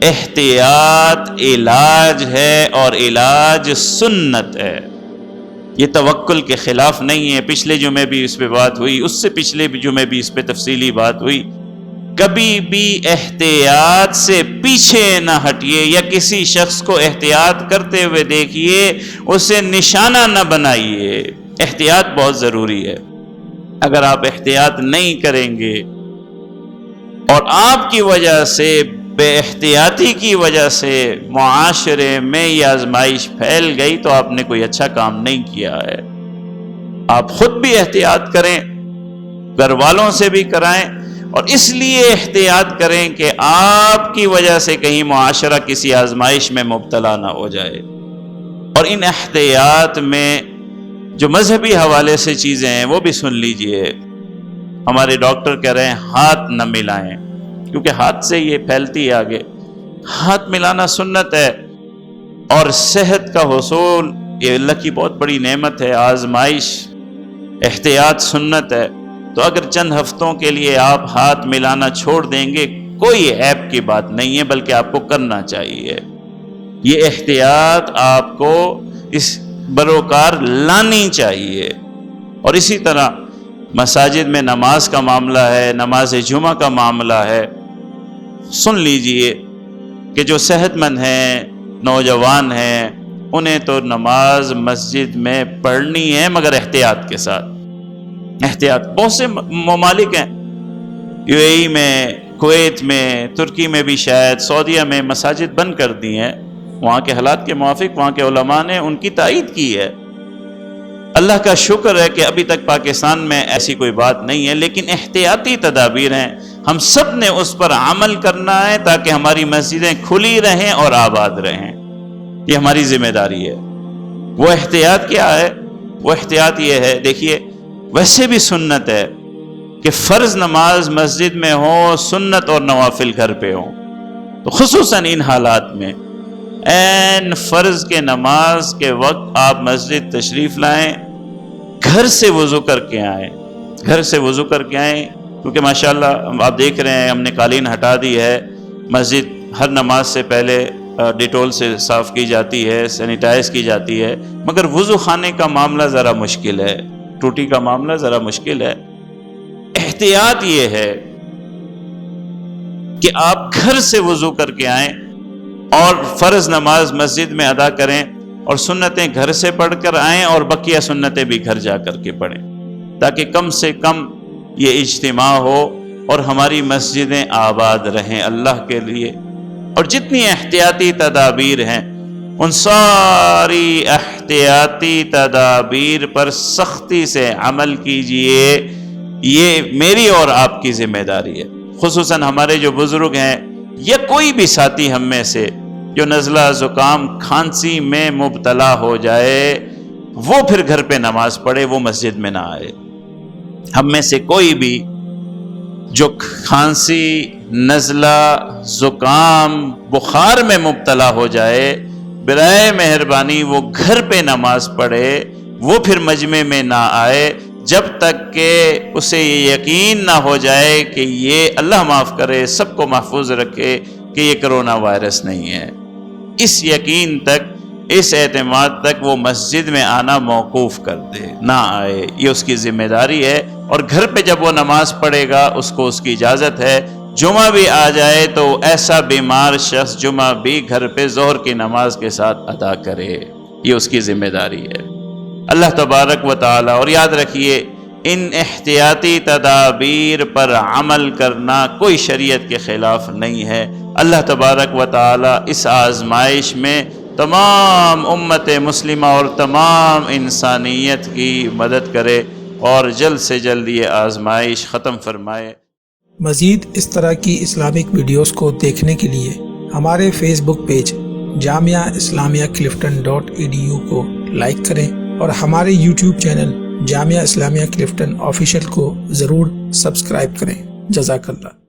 احتیاط علاج ہے اور علاج سنت ہے، یہ توکل کے خلاف نہیں ہے۔ پچھلے جمعے بھی اس پہ بات ہوئی، اس سے پچھلے جمعے بھی اس پہ تفصیلی بات ہوئی۔ کبھی بھی احتیاط سے پیچھے نہ ہٹیے، یا کسی شخص کو احتیاط کرتے ہوئے دیکھیے اسے نشانہ نہ بنائیے۔ احتیاط بہت ضروری ہے۔ اگر آپ احتیاط نہیں کریں گے اور آپ کی وجہ سے، بے احتیاطی کی وجہ سے معاشرے میں یہ آزمائش پھیل گئی تو آپ نے کوئی اچھا کام نہیں کیا ہے۔ آپ خود بھی احتیاط کریں، گھر والوں سے بھی کرائیں، اور اس لیے احتیاط کریں کہ آپ کی وجہ سے کہیں معاشرہ کسی آزمائش میں مبتلا نہ ہو جائے۔ اور ان احتیاط میں جو مذہبی حوالے سے چیزیں ہیں وہ بھی سن لیجئے۔ ہمارے ڈاکٹر کہہ رہے ہیں ہاتھ نہ ملائیں، کیونکہ ہاتھ سے یہ پھیلتی ہے آگے۔ ہاتھ ملانا سنت ہے، اور صحت کا حصول یہ اللہ کی بہت بڑی نعمت ہے، آزمائش، احتیاط سنت ہے۔ تو اگر چند ہفتوں کے لیے آپ ہاتھ ملانا چھوڑ دیں گے، کوئی عیب کی بات نہیں ہے، بلکہ آپ کو کرنا چاہیے۔ یہ احتیاط آپ کو اس بروکار لانی چاہیے۔ اور اسی طرح مساجد میں نماز کا معاملہ ہے، نماز جمعہ کا معاملہ ہے، سن لیجئے کہ جو صحت مند ہیں، نوجوان ہیں، انہیں تو نماز مسجد میں پڑھنی ہے، مگر احتیاط کے ساتھ۔ احتیاط بہت سے ممالک ہیں، یو اے ای میں، کویت میں، ترکی میں بھی، شاید سعودیہ میں مساجد بند کر دی ہیں۔ وہاں کے حالات کے موافق وہاں کے علماء نے ان کی تائید کی ہے۔ اللہ کا شکر ہے کہ ابھی تک پاکستان میں ایسی کوئی بات نہیں ہے، لیکن احتیاطی تدابیر ہیں، ہم سب نے اس پر عمل کرنا ہے تاکہ ہماری مسجدیں کھلی رہیں اور آباد رہیں۔ یہ ہماری ذمہ داری ہے۔ وہ احتیاط کیا ہے؟ وہ احتیاط یہ ہے، دیکھیے ویسے بھی سنت ہے کہ فرض نماز مسجد میں ہو، سنت اور نوافل گھر پہ ہو، تو خصوصاً ان حالات میں این فرض کے نماز کے وقت آپ مسجد تشریف لائیں، گھر سے وضو کر کے آئیں، گھر سے وضو کر کے آئیں، کیونکہ ماشاءاللہ آپ دیکھ رہے ہیں ہم نے قالین ہٹا دی ہے، مسجد ہر نماز سے پہلے ڈیٹول سے صاف کی جاتی ہے، سینیٹائز کی جاتی ہے، مگر وضو خانے کا معاملہ ذرا مشکل ہے، ٹوٹی کا معاملہ ذرا مشکل ہے۔ احتیاط یہ ہے کہ آپ گھر سے وضو کر کے آئیں اور فرض نماز مسجد میں ادا کریں، اور سنتیں گھر سے پڑھ کر آئیں، اور بقیہ سنتیں بھی گھر جا کر کے پڑھیں، تاکہ کم سے کم یہ اجتماع ہو اور ہماری مسجدیں آباد رہیں اللہ کے لیے۔ اور جتنی احتیاطی تدابیر ہیں ان ساری احتیاطی تدابیر پر سختی سے عمل کیجئے، یہ میری اور آپ کی ذمہ داری ہے۔ خصوصاً ہمارے جو بزرگ ہیں یا کوئی بھی ساتھی ہم میں سے جو نزلہ، زکام، کھانسی میں مبتلا ہو جائے، وہ پھر گھر پہ نماز پڑھے، وہ مسجد میں نہ آئے۔ ہم میں سے کوئی بھی جو کھانسی، نزلہ، زکام، بخار میں مبتلا ہو جائے، برائے مہربانی وہ گھر پہ نماز پڑھے، وہ پھر مجمع میں نہ آئے، جب تک کہ اسے یہ یقین نہ ہو جائے کہ یہ اللہ معاف کرے، سب کو محفوظ رکھے، کہ یہ کرونا وائرس نہیں ہے۔ اس یقین تک، اس اعتماد تک وہ مسجد میں آنا موقوف کر دے، نہ آئے، یہ اس کی ذمہ داری ہے۔ اور گھر پہ جب وہ نماز پڑھے گا اس کو اس کی اجازت ہے، جمعہ بھی آ جائے تو ایسا بیمار شخص جمعہ بھی گھر پہ ظہر کی نماز کے ساتھ ادا کرے، یہ اس کی ذمہ داری ہے۔ اللہ تبارک و تعالی، اور یاد رکھیے ان احتیاطی تدابیر پر عمل کرنا کوئی شریعت کے خلاف نہیں ہے۔ اللہ تبارک و تعالی اس آزمائش میں تمام امت مسلمہ اور تمام انسانیت کی مدد کرے اور جلد سے جلد یہ آزمائش ختم فرمائے۔ مزید اس طرح کی اسلامک ویڈیوز کو دیکھنے کے لیے ہمارے فیس بک پیج جامعہ اسلامیہ clifton.edu کو لائک کریں، اور ہمارے YouTube channel Jamia Islamia Clifton official کو ضرور سبسکرائب کریں۔ جزاک اللہ۔